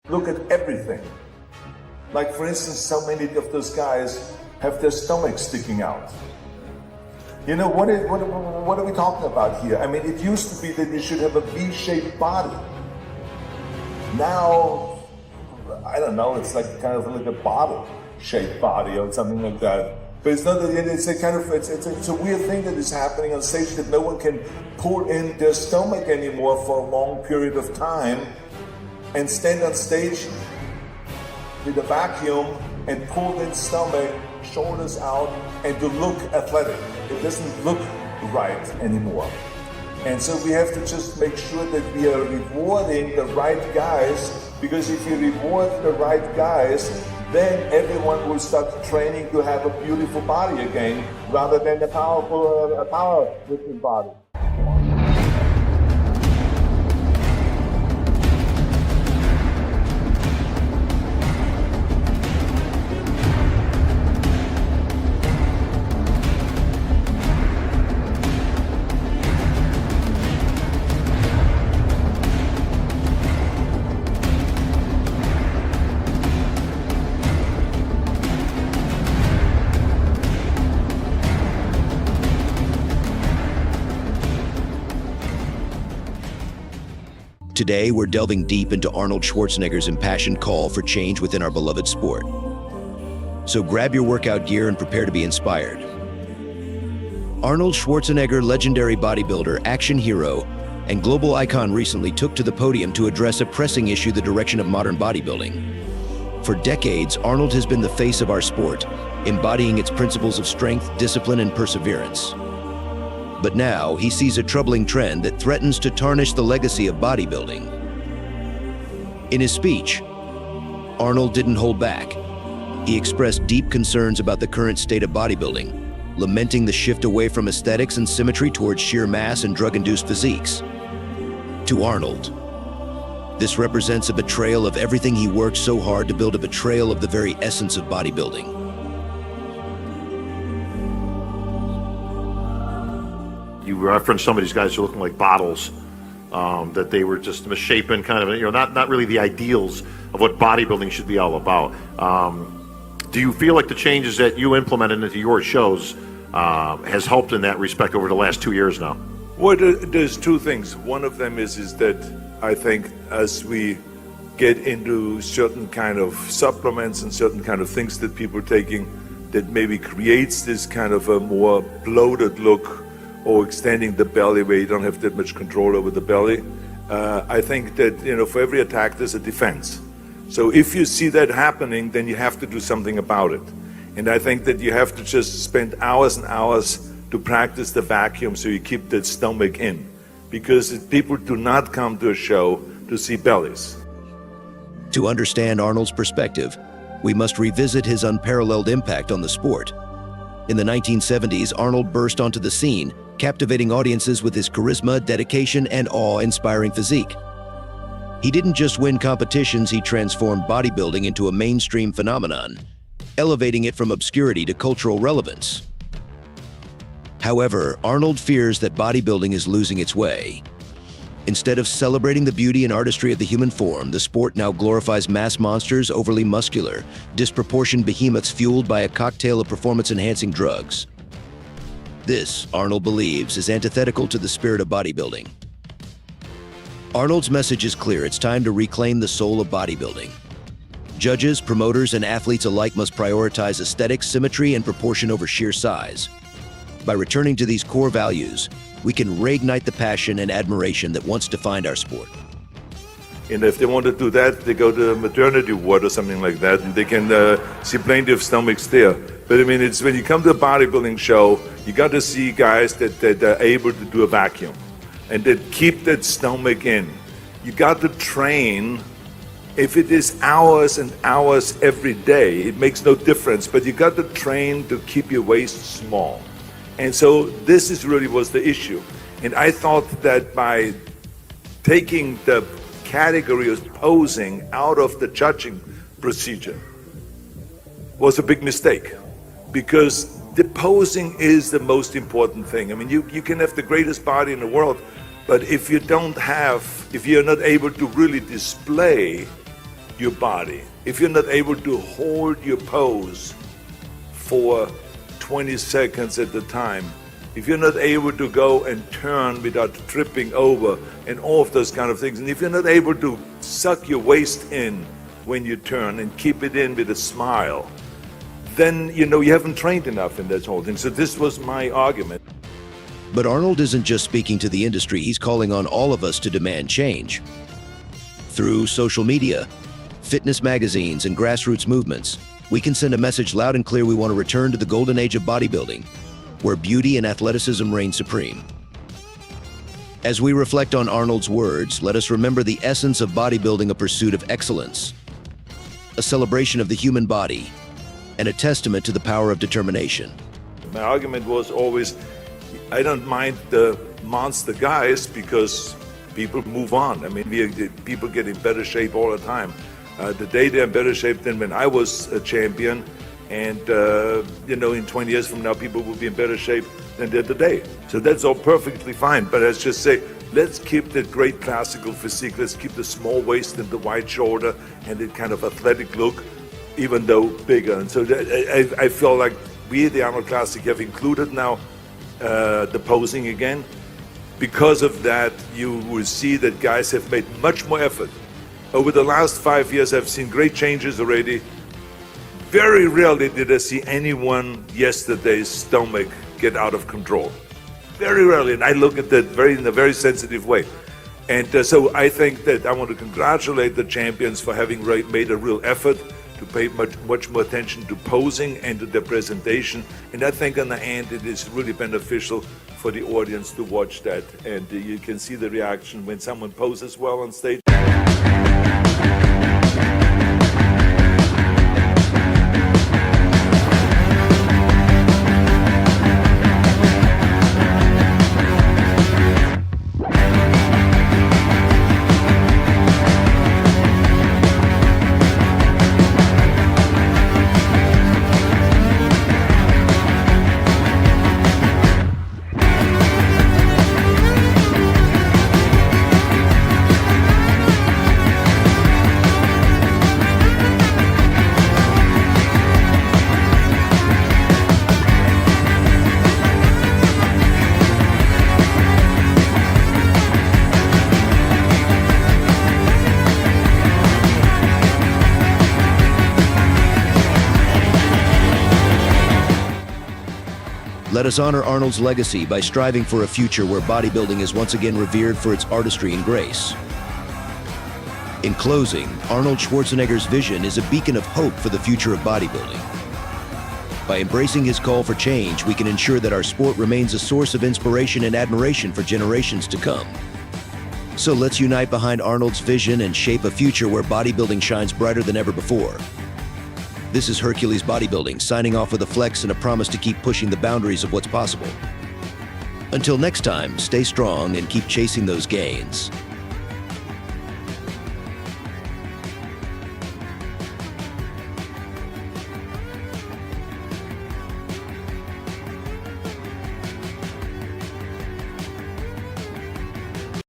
look at everything. Like for instance, so many of those guys have their stomachs sticking out. You know, what are we talking about here? I mean, it used to be that you should have a V-shaped body. Now, I don't know, it's like kind of like a bottle-shaped body or something like that. But it's not, it's a kind of, it's a weird thing that is happening on stage, that no one can pull in their stomach anymore for a long period of time and stand on stage with a vacuum and pull in stomach, shoulders out, and to look athletic. It doesn't look right anymore. And so we have to just make sure that we are rewarding the right guys, because if you reward the right guys, then everyone will start training to have a beautiful body again, rather than a powerlifting body. Today, we're delving deep into Arnold Schwarzenegger's impassioned call for change within our beloved sport. So grab your workout gear and prepare to be inspired. Arnold Schwarzenegger, legendary bodybuilder, action hero, and global icon, recently took to the podium to address a pressing issue: the direction of modern bodybuilding. For decades, Arnold has been the face of our sport, embodying its principles of strength, discipline, and perseverance. But now, he sees a troubling trend that threatens to tarnish the legacy of bodybuilding. In his speech, Arnold didn't hold back. He expressed deep concerns about the current state of bodybuilding, lamenting the shift away from aesthetics and symmetry towards sheer mass and drug-induced physiques. To Arnold, this represents a betrayal of everything he worked so hard to build, a betrayal of the very essence of bodybuilding. You referenced some of these guys who are looking like bottles, that they were just misshapen, kind of, not really the ideals of what bodybuilding should be all about. Do you feel like the changes that you implemented into your shows has helped in that respect over the last 2 years now? Well, there's two things. One of them is that I think as we get into certain kind of supplements and certain kind of things that people are taking, that maybe creates this kind of a more bloated look, or extending the belly where you don't have that much control over the belly. I think that, for every attack there's a defense. So if you see that happening, then you have to do something about it. And I think that you have to just spend hours and hours to practice the vacuum so you keep that stomach in. Because people do not come to a show to see bellies. To understand Arnold's perspective, we must revisit his unparalleled impact on the sport. In the 1970s, Arnold burst onto the scene, captivating audiences with his charisma, dedication, and awe-inspiring physique. He didn't just win competitions, he transformed bodybuilding into a mainstream phenomenon, elevating it from obscurity to cultural relevance. However, Arnold fears that bodybuilding is losing its way. Instead of celebrating the beauty and artistry of the human form, the sport now glorifies mass monsters, overly muscular, disproportioned behemoths fueled by a cocktail of performance-enhancing drugs. This, Arnold believes, is antithetical to the spirit of bodybuilding. Arnold's message is clear: it's time to reclaim the soul of bodybuilding. Judges, promoters, and athletes alike must prioritize aesthetics, symmetry, and proportion over sheer size. By returning to these core values, we can reignite the passion and admiration that once defined our sport. And if they want to do that, they go to a maternity ward or something like that, and they can see plenty of stomachs there. But I mean, it's when you come to a bodybuilding show, you got to see guys that are able to do a vacuum and that keep that stomach in. You got to train. If it is hours and hours every day, it makes no difference, but you got to train to keep your waist small. And so this is really was the issue. And I thought that by taking the category of posing out of the judging procedure was a big mistake, because the posing is the most important thing. I mean, you can have the greatest body in the world, but if you're not able to really display your body, if you're not able to hold your pose for 20 seconds at a time, if you're not able to go and turn without tripping over and all of those kind of things, and if you're not able to suck your waist in when you turn and keep it in with a smile, then you haven't trained enough in that whole thing. So this was my argument. But Arnold isn't just speaking to the industry, he's calling on all of us to demand change. Through social media, fitness magazines, and grassroots movements, we can send a message loud and clear: we want to return to the golden age of bodybuilding, where beauty and athleticism reign supreme. As we reflect on Arnold's words, let us remember the essence of bodybuilding: a pursuit of excellence, a celebration of the human body, and a testament to the power of determination. My argument was always, I don't mind the monster guys because people move on. I mean, people get in better shape all the time. Today they're in better shape than when I was a champion, and in 20 years from now, people will be in better shape than they're today. So that's all perfectly fine. But let's just say, let's keep that great classical physique. Let's keep the small waist and the wide shoulder and that kind of athletic look, even though bigger. And so I feel like we at the Arnold Classic have included now the posing again. Because of that, you will see that guys have made much more effort. Over the last 5 years, I've seen great changes already. Very rarely did I see anyone yesterday's stomach get out of control. Very rarely, and I look at that in a very sensitive way. And so I think that I want to congratulate the champions for having made a real effort to pay much more attention to posing and to their presentation. And I think in the end it is really beneficial for the audience to watch that. And you can see the reaction when someone poses well on stage. Let us honor Arnold's legacy by striving for a future where bodybuilding is once again revered for its artistry and grace. In closing, Arnold Schwarzenegger's vision is a beacon of hope for the future of bodybuilding. By embracing his call for change, we can ensure that our sport remains a source of inspiration and admiration for generations to come. So let's unite behind Arnold's vision and shape a future where bodybuilding shines brighter than ever before. This is Hercules Bodybuilding, signing off with a flex and a promise to keep pushing the boundaries of what's possible. Until next time, stay strong and keep chasing those gains.